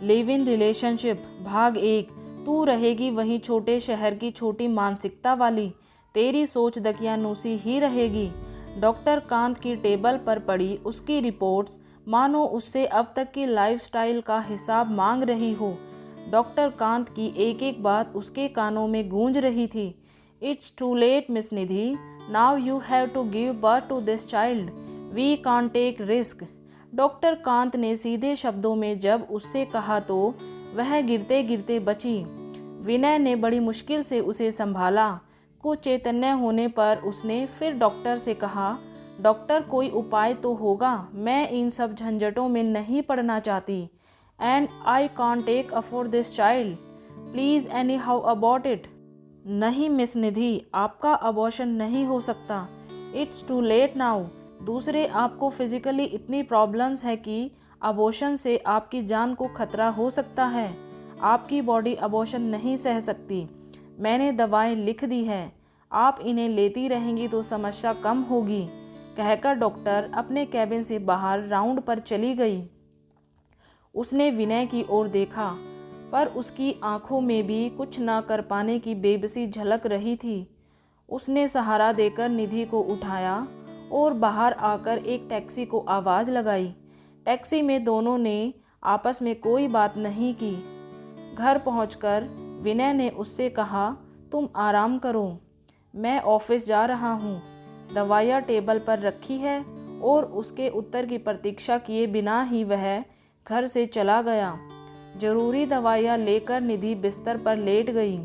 Live in relationship भाग 1। तू रहेगी वही छोटे शहर की छोटी मानसिकता वाली, तेरी सोच दकियानूसी ही रहेगी। डॉक्टर कांत की टेबल पर पड़ी उसकी रिपोर्ट्स मानो उससे अब तक की लाइफस्टाइल का हिसाब मांग रही हो। डॉक्टर कांत की एक एक बात उसके कानों में गूंज रही थी। It's too late miss Nidhi, now you have to give birth to this child, we can't take risk. Doctor Kant ने सीधे शब्दों में जब उससे कहा तो वह गिरते गिरते बची। विनय ने बड़ी मुश्किल से उसे संभाला। कुछ चैतन्य होने पर उसने फिर डॉक्टर से कहा, डॉक्टर कोई उपाय तो होगा, मैं इन सब झंझटों में नहीं पड़ना चाहती। And I can't take afford this child, please anyhow about it. नहीं मिस निधि, आपका अबॉर्शन नहीं हो सकता, इट्स टू लेट नाउ। दूसरे, आपको फिजिकली इतनी प्रॉब्लम्स है कि अबॉर्शन से आपकी जान को खतरा हो सकता है। आपकी बॉडी अबॉर्शन नहीं सह सकती। मैंने दवाएं लिख दी है, आप इन्हें लेती रहेंगी तो समस्या कम होगी। कहकर डॉक्टर अपने कैबिन से बाहर राउंड पर चली गई। उसने विनय की ओर देखा, पर उसकी आंखों में भी कुछ ना कर पाने की बेबसी झलक रही थी। उसने सहारा देकर निधि को उठाया और बाहर आकर एक टैक्सी को आवाज़ लगाई। टैक्सी में दोनों ने आपस में कोई बात नहीं की। घर पहुंचकर विनय ने उससे कहा, तुम आराम करो, मैं ऑफिस जा रहा हूँ। दवाइयाँ टेबल पर रखी है और उसके उत्तर की प्रतीक्षा किए बिना ही वह घर से चला गया। जरूरी दवाइयाँ लेकर निधि बिस्तर पर लेट गई।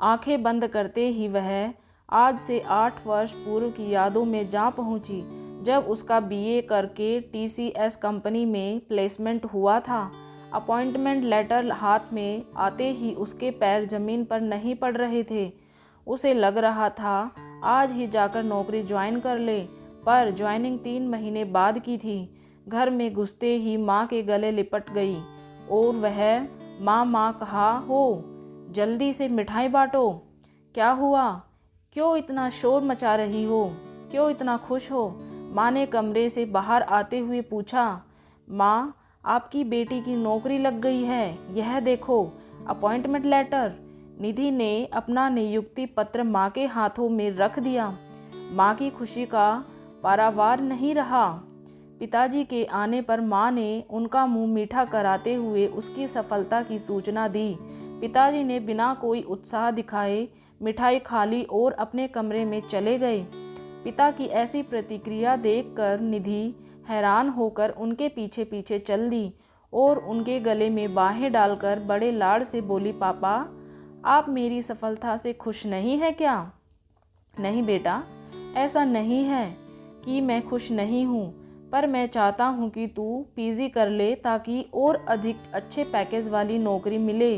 आंखें बंद करते ही वह आज से 8 वर्ष पूर्व की यादों में जा पहुंची, जब उसका बीए करके टीसीएस कंपनी में प्लेसमेंट हुआ था। अपॉइंटमेंट लेटर हाथ में आते ही उसके पैर जमीन पर नहीं पड़ रहे थे। उसे लग रहा था आज ही जाकर नौकरी ज्वाइन कर ले, पर ज्वाइनिंग 3 महीने बाद की थी। घर में घुसते ही माँ के गले लिपट गई और वह माँ माँ कहा, हो जल्दी से मिठाई बांटो। क्या हुआ, क्यों इतना शोर मचा रही हो, क्यों इतना खुश हो? माँ ने कमरे से बाहर आते हुए पूछा। माँ, आपकी बेटी की नौकरी लग गई है, यह देखो अपॉइंटमेंट लेटर। निधि ने अपना नियुक्ति पत्र माँ के हाथों में रख दिया। माँ की खुशी का पारावार नहीं रहा। पिताजी के आने पर माँ ने उनका मुंह मीठा कराते हुए उसकी सफलता की सूचना दी। पिताजी ने बिना कोई उत्साह दिखाए मिठाई खा ली और अपने कमरे में चले गए। पिता की ऐसी प्रतिक्रिया देखकर निधि हैरान होकर उनके पीछे पीछे चल दी और उनके गले में बाहें डालकर बड़े लाड़ से बोली, पापा, आप मेरी सफलता से खुश नहीं हैं क्या? नहीं बेटा, ऐसा नहीं है कि मैं खुश नहीं हूँ, पर मैं चाहता हूँ कि तू पीजी कर ले ताकि और अधिक अच्छे पैकेज वाली नौकरी मिले,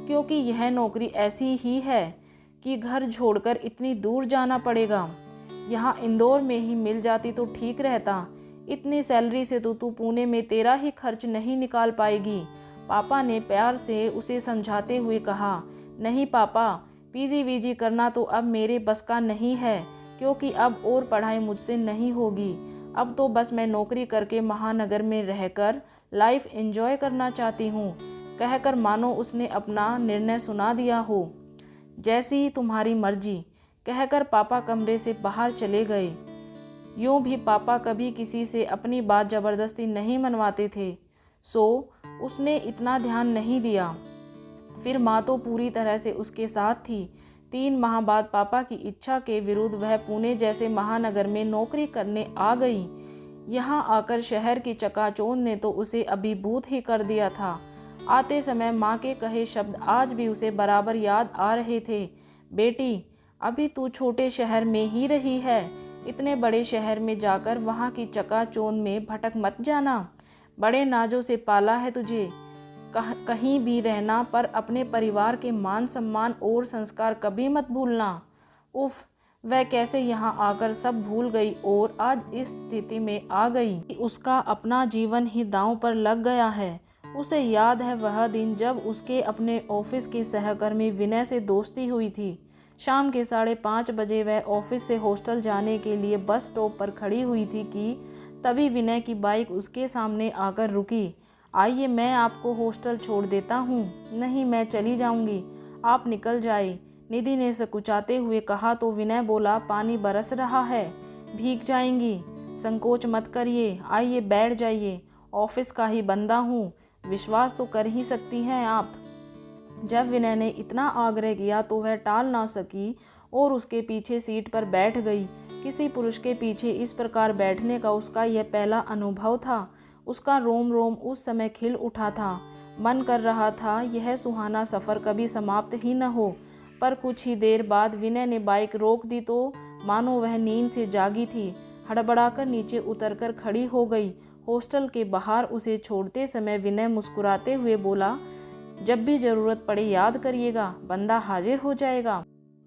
क्योंकि यह नौकरी ऐसी ही है कि घर छोड़कर इतनी दूर जाना पड़ेगा। यहाँ इंदौर में ही मिल जाती तो ठीक रहता। इतनी सैलरी से तो तू पुणे में तेरा ही खर्च नहीं निकाल पाएगी। पापा ने प्यार से उसे समझाते हुए कहा, नहीं पापा, पीजी वीजी करना तो अब मेरे बस का नहीं है, क्योंकि अब और पढ़ाई मुझसे नहीं होगी। अब तो बस मैं नौकरी करके महानगर में रहकर लाइफ एंजॉय करना चाहती हूँ। कहकर मानो उसने अपना निर्णय सुना दिया हो। जैसी तुम्हारी मर्जी, कहकर पापा कमरे से बाहर चले गए। यूँ भी पापा कभी किसी से अपनी बात ज़बरदस्ती नहीं मनवाते थे, सो उसने इतना ध्यान नहीं दिया। फिर माँ तो पूरी तरह से उसके साथ थी। 3 माह बाद पापा की इच्छा के विरुद्ध वह पुणे जैसे महानगर में नौकरी करने आ गई। यहाँ आकर शहर की चकाचौंध ने तो उसे अभिभूत ही कर दिया था। आते समय माँ के कहे शब्द आज भी उसे बराबर याद आ रहे थे। बेटी, अभी तू छोटे शहर में ही रही है, इतने बड़े शहर में जाकर वहाँ की चकाचौंध में भटक मत जाना। बड़े नाजों से पाला है तुझे, कहीं भी रहना, पर अपने परिवार के मान सम्मान और संस्कार कभी मत भूलना। उफ, वह कैसे यहाँ आकर सब भूल गई और आज इस स्थिति में आ गई। उसका अपना जीवन ही दांव पर लग गया है। उसे याद है वह दिन जब उसके अपने ऑफिस के सहकर्मी विनय से दोस्ती हुई थी। शाम के 5:30 बजे वह ऑफिस से हॉस्टल जाने के लिए बस स्टॉप पर खड़ी हुई थी कि तभी विनय की बाइक उसके सामने आकर रुकी। आइए मैं आपको हॉस्टल छोड़ देता हूँ। नहीं, मैं चली जाऊँगी, आप निकल जाए, निधि ने सकुचाते हुए कहा तो विनय बोला, पानी बरस रहा है, भीग जाएंगी, संकोच मत करिए, आइए बैठ जाइए, ऑफिस का ही बंदा हूँ, विश्वास तो कर ही सकती हैं आप। जब विनय ने इतना आग्रह किया तो वह टाल ना सकी और उसके पीछे सीट पर बैठ गई। किसी पुरुष के पीछे इस प्रकार बैठने का उसका यह पहला अनुभव था। उसका रोम रोम उस समय खिल उठा था। मन कर रहा था यह सुहाना सफ़र कभी समाप्त ही न हो। पर कुछ ही देर बाद विनय ने बाइक रोक दी तो मानो वह नींद से जागी थी। हड़बड़ाकर नीचे उतरकर खड़ी हो गई। हॉस्टल के बाहर उसे छोड़ते समय विनय मुस्कुराते हुए बोला, जब भी ज़रूरत पड़े याद करिएगा, बंदा हाजिर हो जाएगा।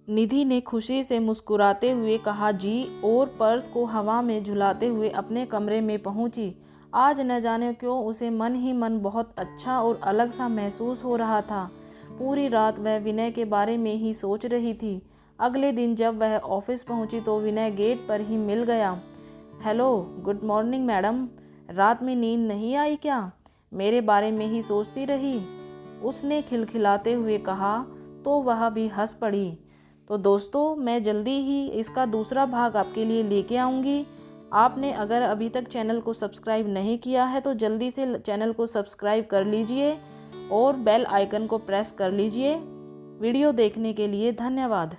निधि ने खुशी से मुस्कुराते हुए कहा जी, और पर्स को हवा में झुलाते हुए अपने कमरे में पहुंची। आज न जाने क्यों उसे मन ही मन बहुत अच्छा और अलग सा महसूस हो रहा था। पूरी रात वह विनय के बारे में ही सोच रही थी। अगले दिन जब वह ऑफिस पहुंची तो विनय गेट पर ही मिल गया। हेलो, गुड मॉर्निंग मैडम, रात में नींद नहीं आई क्या? मेरे बारे में ही सोचती रही, उसने खिलखिलाते हुए कहा तो वह भी हंस पड़ी। तो दोस्तों, मैं जल्दी ही इसका दूसरा भाग आपके लिए लेके आऊँगी। आपने अगर अभी तक चैनल को सब्सक्राइब नहीं किया है तो जल्दी से चैनल को सब्सक्राइब कर लीजिए और बेल आइकन को प्रेस कर लीजिए। वीडियो देखने के लिए धन्यवाद।